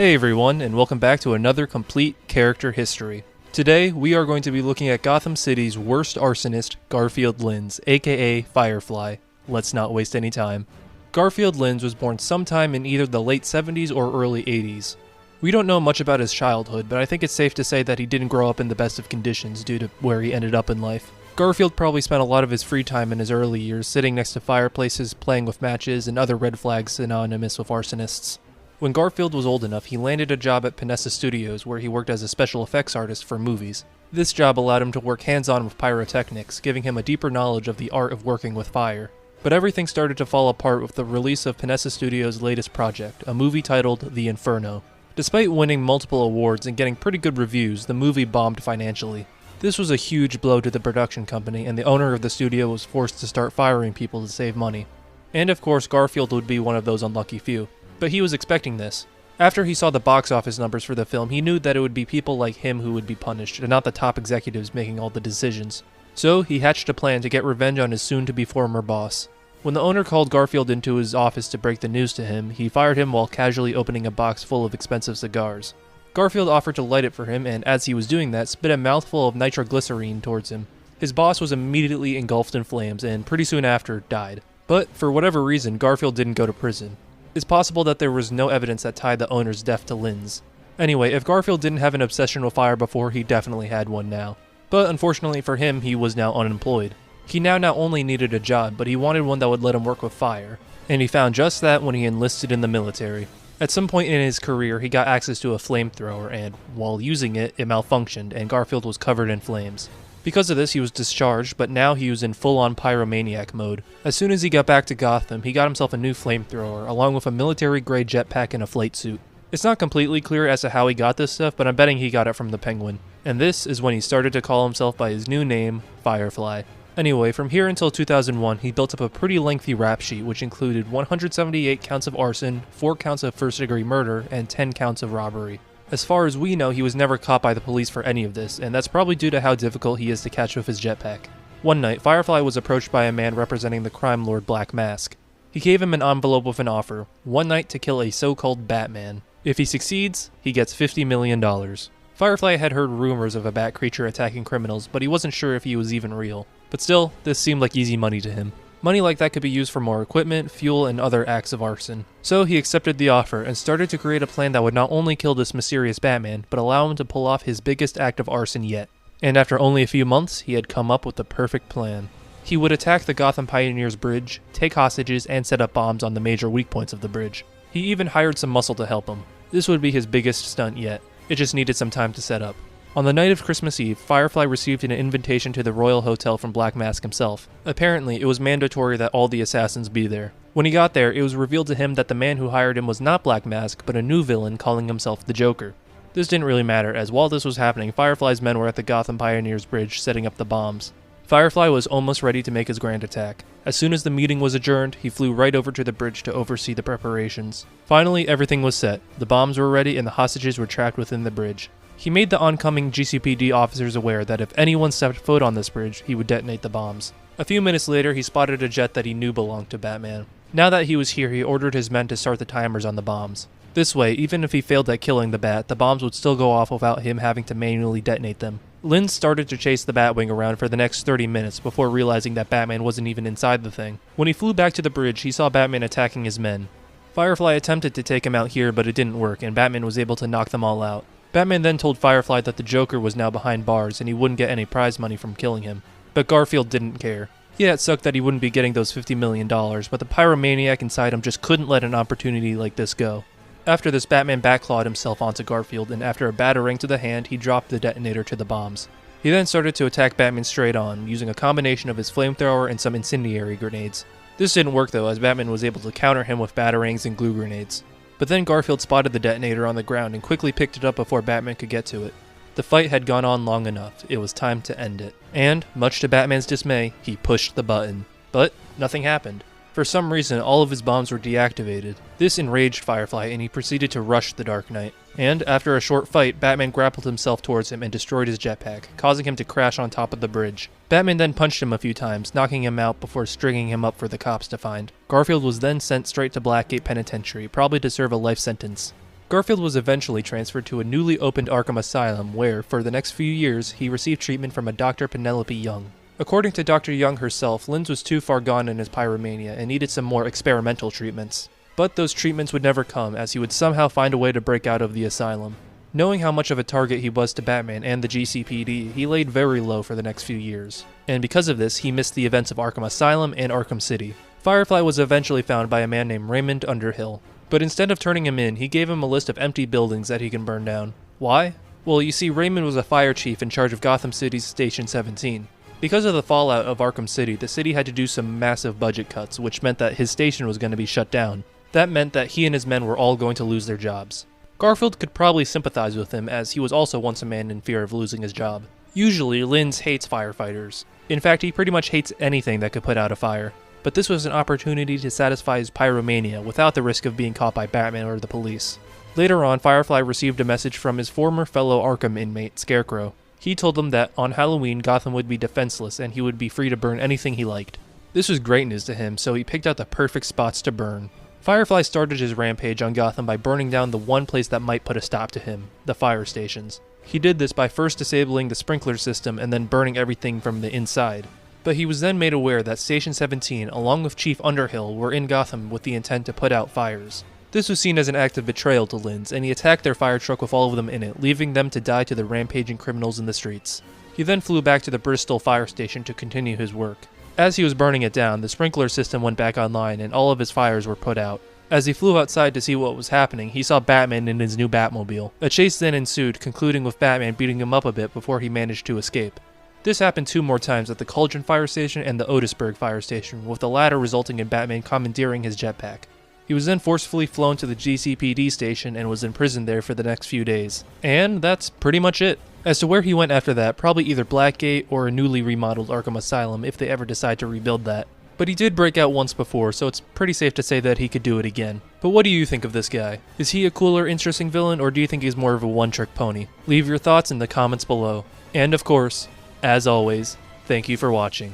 Hey everyone, and welcome back to another complete character history. Today, we are going to be looking at Gotham City's worst arsonist, Garfield Linz, aka Firefly. Let's not waste any time. Garfield Linz was born sometime in either the late 70s or early 80s. We don't know much about his childhood, but I think it's safe to say that he didn't grow up in the best of conditions due to where he ended up in life. Garfield probably spent a lot of his free time in his early years sitting next to fireplaces, playing with matches, and other red flags synonymous with arsonists. When Garfield was old enough, he landed a job at Panessa Studios where he worked as a special effects artist for movies. This job allowed him to work hands-on with pyrotechnics, giving him a deeper knowledge of the art of working with fire. But everything started to fall apart with the release of Panessa Studios' latest project, a movie titled The Inferno. Despite winning multiple awards and getting pretty good reviews, the movie bombed financially. This was a huge blow to the production company, and the owner of the studio was forced to start firing people to save money. And of course, Garfield would be one of those unlucky few. But he was expecting this. After he saw the box office numbers for the film, he knew that it would be people like him who would be punished, and not the top executives making all the decisions. So, he hatched a plan to get revenge on his soon-to-be former boss. When the owner called Garfield into his office to break the news to him, he fired him while casually opening a box full of expensive cigars. Garfield offered to light it for him, and as he was doing that, spit a mouthful of nitroglycerine towards him. His boss was immediately engulfed in flames, and pretty soon after, died. But, for whatever reason, Garfield didn't go to prison. It's possible that there was no evidence that tied the owner's death to Linz. Anyway, if Garfield didn't have an obsession with fire before, he definitely had one now. But unfortunately for him, he was now unemployed. He now not only needed a job, but he wanted one that would let him work with fire. And he found just that when he enlisted in the military. At some point in his career, he got access to a flamethrower, and while using it, it malfunctioned, and Garfield was covered in flames. Because of this, he was discharged, but now he was in full-on pyromaniac mode. As soon as he got back to Gotham, he got himself a new flamethrower, along with a military-grade jetpack and a flight suit. It's not completely clear as to how he got this stuff, but I'm betting he got it from the Penguin. And this is when he started to call himself by his new name, Firefly. Anyway, from here until 2001, he built up a pretty lengthy rap sheet which included 178 counts of arson, 4 counts of first-degree murder, and 10 counts of robbery. As far as we know, he was never caught by the police for any of this, and that's probably due to how difficult he is to catch with his jetpack. One night, Firefly was approached by a man representing the crime lord Black Mask. He gave him an envelope with an offer, one night to kill a so-called Batman. If he succeeds, he gets $50 million. Firefly had heard rumors of a bat creature attacking criminals, but he wasn't sure if he was even real. But still, this seemed like easy money to him. Money like that could be used for more equipment, fuel, and other acts of arson. So he accepted the offer and started to create a plan that would not only kill this mysterious Batman, but allow him to pull off his biggest act of arson yet. And after only a few months, he had come up with the perfect plan. He would attack the Gotham Pioneers Bridge, take hostages, and set up bombs on the major weak points of the bridge. He even hired some muscle to help him. This would be his biggest stunt yet. It just needed some time to set up. On the night of Christmas Eve, Firefly received an invitation to the Royal Hotel from Black Mask himself. Apparently, it was mandatory that all the assassins be there. When he got there, it was revealed to him that the man who hired him was not Black Mask, but a new villain calling himself the Joker. This didn't really matter, as while this was happening, Firefly's men were at the Gotham Pioneers Bridge setting up the bombs. Firefly was almost ready to make his grand attack. As soon as the meeting was adjourned, he flew right over to the bridge to oversee the preparations. Finally, everything was set. The bombs were ready and the hostages were trapped within the bridge. He made the oncoming GCPD officers aware that if anyone stepped foot on this bridge, he would detonate the bombs. A few minutes later, he spotted a jet that he knew belonged to Batman. Now that he was here, he ordered his men to start the timers on the bombs. This way, even if he failed at killing the Bat, the bombs would still go off without him having to manually detonate them. Linz started to chase the Batwing around for the next 30 minutes before realizing that Batman wasn't even inside the thing. When he flew back to the bridge, he saw Batman attacking his men. Firefly attempted to take him out here, but it didn't work, and Batman was able to knock them all out. Batman then told Firefly that the Joker was now behind bars and he wouldn't get any prize money from killing him. But Garfield didn't care. Yeah, it sucked that he wouldn't be getting those $50 million, but the pyromaniac inside him just couldn't let an opportunity like this go. After this, Batman backclawed himself onto Garfield, and after a batarang to the hand, he dropped the detonator to the bombs. He then started to attack Batman straight on, using a combination of his flamethrower and some incendiary grenades. This didn't work though, as Batman was able to counter him with batarangs and glue grenades. But then Garfield spotted the detonator on the ground and quickly picked it up before Batman could get to it. The fight had gone on long enough. It was time to end it. And, much to Batman's dismay, he pushed the button. But nothing happened. For some reason, all of his bombs were deactivated. This enraged Firefly, and he proceeded to rush the Dark Knight. And, after a short fight, Batman grappled himself towards him and destroyed his jetpack, causing him to crash on top of the bridge. Batman then punched him a few times, knocking him out before stringing him up for the cops to find. Garfield was then sent straight to Blackgate Penitentiary, probably to serve a life sentence. Garfield was eventually transferred to a newly opened Arkham Asylum where, for the next few years, he received treatment from a Dr. Penelope Young. According to Dr. Young herself, Linz was too far gone in his pyromania and needed some more experimental treatments. But those treatments would never come, as he would somehow find a way to break out of the asylum. Knowing how much of a target he was to Batman and the GCPD, he laid very low for the next few years. And because of this, he missed the events of Arkham Asylum and Arkham City. Firefly was eventually found by a man named Raymond Underhill. But instead of turning him in, he gave him a list of empty buildings that he can burn down. Why? Well, you see, Raymond was a fire chief in charge of Gotham City's Station 17. Because of the fallout of Arkham City, the city had to do some massive budget cuts, which meant that his station was going to be shut down. That meant that he and his men were all going to lose their jobs. Garfield could probably sympathize with him, as he was also once a man in fear of losing his job. Usually, Linz hates firefighters. In fact, he pretty much hates anything that could put out a fire. But this was an opportunity to satisfy his pyromania without the risk of being caught by Batman or the police. Later on, Firefly received a message from his former fellow Arkham inmate, Scarecrow. He told him that on Halloween, Gotham would be defenseless and he would be free to burn anything he liked. This was great news to him, so he picked out the perfect spots to burn. Firefly started his rampage on Gotham by burning down the one place that might put a stop to him, the fire stations. He did this by first disabling the sprinkler system and then burning everything from the inside. But he was then made aware that Station 17, along with Chief Underhill, were in Gotham with the intent to put out fires. This was seen as an act of betrayal to Linz, and he attacked their fire truck with all of them in it, leaving them to die to the rampaging criminals in the streets. He then flew back to the Bristol fire station to continue his work. As he was burning it down, the sprinkler system went back online and all of his fires were put out. As he flew outside to see what was happening, he saw Batman in his new Batmobile. A chase then ensued, concluding with Batman beating him up a bit before he managed to escape. This happened 2 more times at the Cauldron fire station and the Otisburg fire station, with the latter resulting in Batman commandeering his jetpack. He was then forcefully flown to the GCPD station and was imprisoned there for the next few days. And that's pretty much it. As to where he went after that, probably either Blackgate or a newly remodeled Arkham Asylum if they ever decide to rebuild that. But he did break out once before, so it's pretty safe to say that he could do it again. But what do you think of this guy? Is he a cooler, interesting villain, or do you think he's more of a one-trick pony? Leave your thoughts in the comments below. And of course, as always, thank you for watching.